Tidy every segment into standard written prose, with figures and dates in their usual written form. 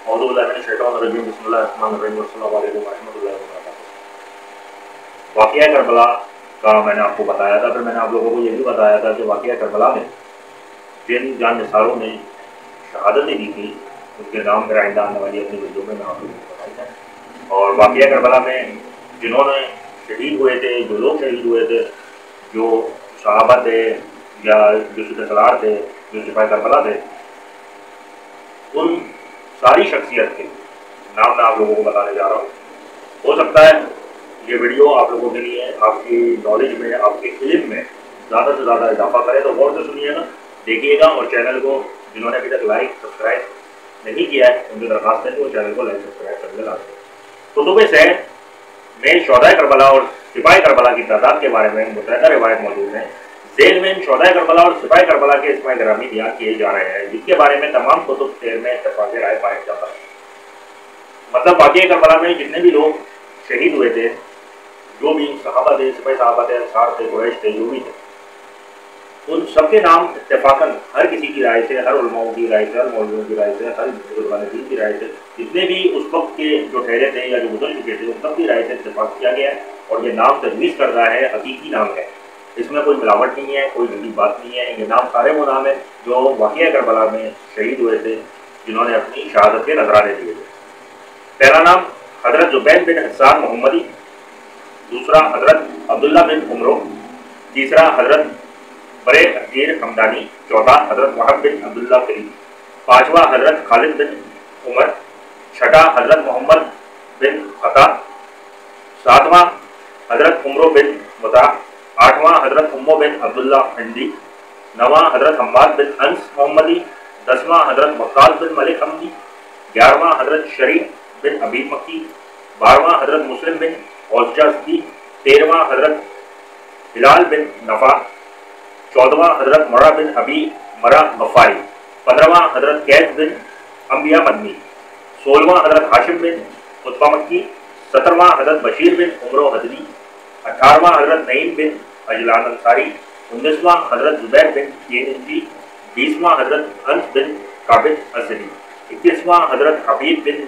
اعوذ باللہ من الشیطان الرجیم بسم اللہ الرحمن الرحیم السلام علیکم ورحمۃ اللہ وبرکاتہ۔ واقعہ کربلا کا میں نے آپ کو بتایا تھا، پھر میں نے آپ لوگوں کو یہ بھی بتایا تھا کہ واقعہ کربلا میں جن جان نثاروں نے شہادتیں دی تھی ان کے نام میرا آئندہ آنے والی اپنی ویڈیو میں آپ لوگوں کو بتائی ہے۔ اور واقعہ کربلا میں جنہوں نے شہید ہوئے تھے، جو لوگ شہید ہوئے تھے، جو صحابہ تھے یا جو سپہ سالار تھے، جو سپاہی کربلا تھے، ان ساری شخصیت کے نام میں آپ لوگوں کو بتانے جا رہا ہوں۔ ہو سکتا ہے یہ ویڈیو آپ لوگوں کے لیے آپ کی نالج میں، آپ کے علم میں زیادہ سے زیادہ اضافہ کرے، تو غور سے سنیے گا، دیکھیے گا، اور چینل کو جنہوں نے ابھی تک لائک سبسکرائب نہیں کیا ہے ان کی درخواست ہے کہ وہ چینل کو لائک سبسکرائب کرنے لازمی۔ کتب سیر میں شہدائے کربلا اور سپاہی کربلا کی تعداد کے بارے میں متعدد روایت موجود ہیں۔ ذیل میں شہدائے کربلا اور سپاہی کربلا کے اسماء گرامی بیان کیے جا رہے ہیں، جس کے بارے میں تمام کتب سیر میں اتفاق رائے پایا جاتا ہے۔ مطلب واقعہ کربلا میں جتنے بھی لوگ شہید ہوئے تھے، جو بھی صحابہ تھے، سپاہی صحابہ تھے، انصار تھے، قریش تھے، جو بھی تھے، ان سب کے نام اتفاقاً ہر کسی کی رائے سے، ہر علماء کی رائے سے، ہر مولویوں کی رائے سے، ہر بزرگان دین کی رائے سے، جتنے بھی اس وقت کے جو ٹھہرے تھے یا جو گزر چکے تھے، ان سب کی رائے سے اتفاق کیا گیا ہے، اور یہ نام تجویز کر رہا ہے، حقیقی نام ہے، اس میں کوئی ملاوٹ نہیں ہے، کوئی جدید بات نہیں ہے۔ یہ نام سارے وہ نام ہے جو واقعہ کربلا میں شہید ہوئے تھے، جنہوں نے اپنی شہادت کے نذرانے دیے تھے۔ پہلا نام حضرت زبید بن حسان محمدی، دوسرا حضرت عبداللہ بن عمرو، تیسرا حضرت برے حقیر حمدانی، چوتھا حضرت وہب بن عبداللہ فری، پانچواں حضرت خالد بن عمر، چھٹا حضرت محمد بن عطا، ساتواں حضرت عمرو بن مطاع، آٹھواں حضرت امو بن عبداللہ ہندی، نواں حضرت حماد بن انس محمدی، دسواں حضرت وقال بن ملک حمدی، گیارہواں حضرت شریف بن عبید مکی، بارہواں حضرت مسلم بن اوزجازدی، تیرہواں حضرت ہلال بن نفع، چودہواں حضرت مرہ بن ابی مرہ غفاری، پندرہواں حضرت قیس بن انبیاء مدنی، سولہواں حضرت ہاشم بن عتبہ مکی، سترواں حضرت بشیر بن عمرو حضری، اٹھارہواں حضرت نعیم بن اجلان انصاری، انیسواں حضرت زبیر بن ینجی، بیسواں حضرت انس بن قابط اسدی، اکیسواں حضرت حبیب بن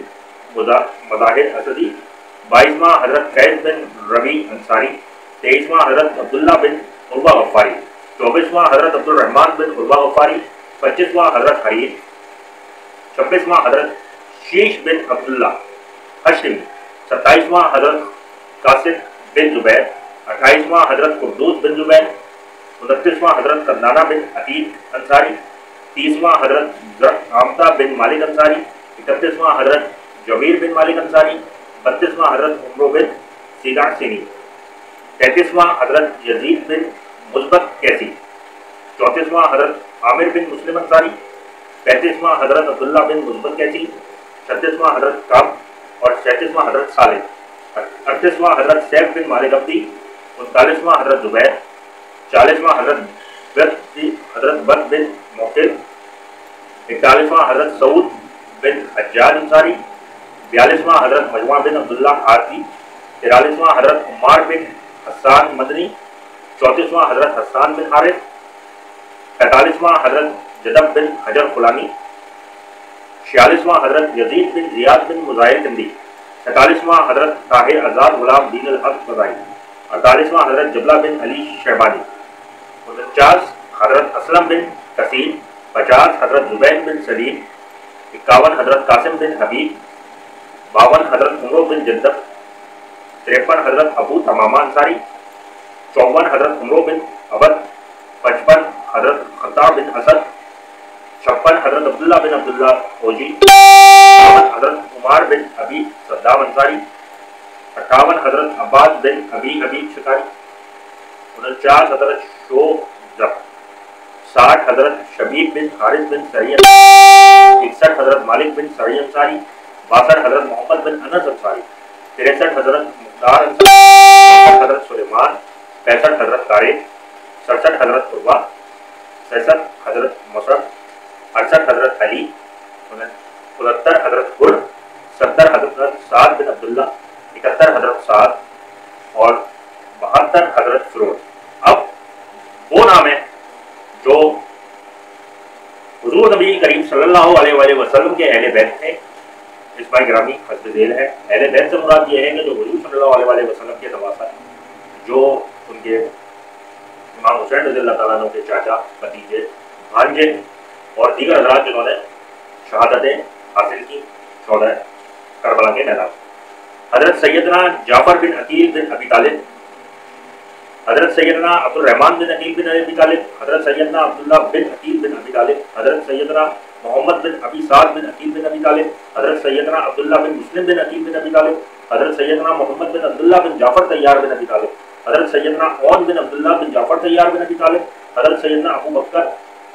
مظاہر اسدی، بائیسواں حضرت قیس بن ربی انصاری، تیئیسواں حضرت عبداللہ بن عربہ غفاری، چوبیسواں حضرت عبد الرحمن بن عربہ غفاری، پچیسواں حضرت حریر، چھبیسواں حضرت شیش بن عبداللہ ہشمی، ستائیسواں حضرت قاسم بن زبیر، اٹھائیسواں حضرت قدوس بن زبیر، انتیسواں حضرت قدنانہ بن عتیق انصاری، تیسواں حضرت عامتہ بن مالک انصاری، اکتیسواں حضرت جبیر بن مالک انصاری، بتیسواں حضرت عمرو بن سیدہ سینی، تینتیسواں حضرت یزید بن مثبت کیسی، چونتیسواں حضرت عامر بن مسلم انصاری، پینتیسواں حضرت عبداللہ بن مثبت کیسی، چھتیسواں حضرت کعب، اور سینتیسواں حضرت صالح، اڑتیسواں حضرت سیف بن مالک عبدی، انتالیسواں حضرت زبیر، چالیسواں حضرت بد بن موقل، اکتالیسواں حضرت سعود بن حجاج انصاری، بیالیسواں حضرت مجموعہ بن عبداللہ عارفی، تیرالیسواں حضرت عمار بن حسان مدنی، چونتیسواں حضرت حسان بن حارث، پینتالیسواں حضرت جدب بن حجر فلانی، چھیالیسواں حضرت یزید بن زیاد بن مظاہر کندی، سینتالیسواں حضرت طاہر آزاد غلام دین الحق فضائی، اڑتالیسواں حضرت جبلہ بن علی شیبانی، 49 حضرت اسلم بن کثیر، 50 حضرت زبیر بن سلیم، 51 حضرت قاسم بن حبیب، 52 حضرت عمرو بن جندب، 53 حضرت ابو تمامہ انصاری، 54 حضرت عمرو بن عبد، 55 حضرت خطاب بن اسد، 56 حضرت عبداللہ بن عبداللہ فوجی، 57 حضرت عمار بن ابی صدام انصاری، 58 حضرت عباد بن ابی حبیب شکاری، 49 حضرت شوزب، 60 حضرت شبیب بن حارث بن سری، 61 حضرت مالک بن سری انصاری، 62 حضرت محمد بن انس انصاری، 63 حضرت مختار انصاری، 64 حضرت سلیمان، 65 حضرت طارق، 67 حضرت قربہ، 66 حضرت مصعب، 68 حضرت علی، 69 حضرت حر، 70 حضرت سعد بن عبداللہ، 71 حضرت سعد، اور 72 حضرت فروز۔ اب وہ نام ہے جو حضور نبی کریم صلی اللہ علیہ وآلہ وسلم کے اہل بیت تھے، اسماء گرامی حسب ذیل ہے. اہل بیت سے مراد یہ ہے کہ جو حضور صلی اللہ علیہ وسلم کے نواسا، جو ان کے امام حسین رضی اللہ تعالیٰ عنہ کے چاچا، بھتیجے، بھانجے اور دیگر حضرات جنہوں نے شہادتیں حاصل کی شہدائے کربلا کے میدان. حضرت سیدنا جعفر بن عقیل بن ابی طالب، حضرت سیدنا عبد الرحمن بن عقیل بن ابی طالب، حضرت سیدنا عبداللہ بن عقیل بن ابی طالب، حضرت سیدنا محمد بن ابی سعد بن عقیل بن ابی طالب، حضرت سیدنا عبداللہ بن مسلم بن عقیل بن ابی طالب، حضرت سیدنا محمد بن عبداللہ بن جعفر طیار بن ابی طالب، حضرت سیدنا اون بن عبداللہ بن جعفر طیار بن ابی طالب، حضرت سیدنا ابو بکر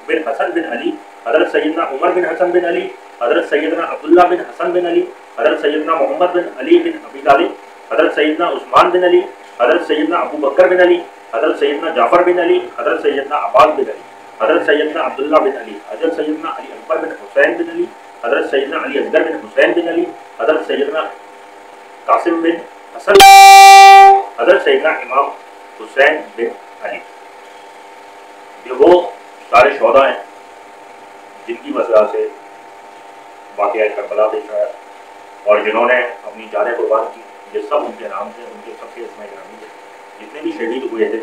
بن حسن بن علی، حضرت سیدنا عمر بن حسن بن علی، حضرت سیدنا عبداللہ بن حسن بن علی، حضرت سیدنا محمد بن علی بن ابی طالب، حضرت سیدنا عثمان بن علی، حضرت سیدنا ابو بکر بن علی، حضرت سیدنا جعفر بن علی، حضرت سیدنا عباس بن علی، حضرت سیدنا عبداللہ بن علی، حضرت سیدنا علی اکبر بن حسین بن علی، حضرت سیدنا علی اصغر بن حسین بن علی، حضرت سیدنا قاسم بن حسن، حضرت سیدنا امام حسین بن علی. یہ وہ سارے شہداء ہیں جن کی وجہ سے واقعہ کربلا پیش آیا اور جنہوں نے اپنی جانیں قربان کی. یہ سب ان کے نام تھے، ان کے سب کے اسماء گرامی تھے. جتنے بھی شہید ہوئے تھے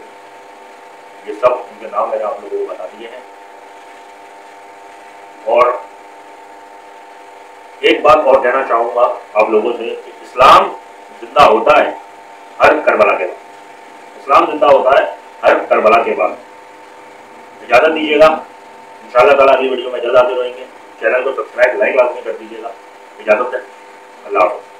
یہ سب ان کے نام میں نے آپ لوگوں کو بتا دیے ہیں. اور ایک بات اور کہنا چاہوں گا آپ لوگوں سے کہ اسلام زندہ ہوتا ہے ہر کربلا کے بعد. اسلام زندہ ہوتا ہے ہر کربلا کے بعد. اجازت دیجیے گا، انشاءاللہ تعالیٰ اگلی ویڈیو میں جلد آتے رہیں گے. چینل کو سبسکرائب لائک لازمی کر دیجیے گا. اجازت ہے، اللہ حافظ.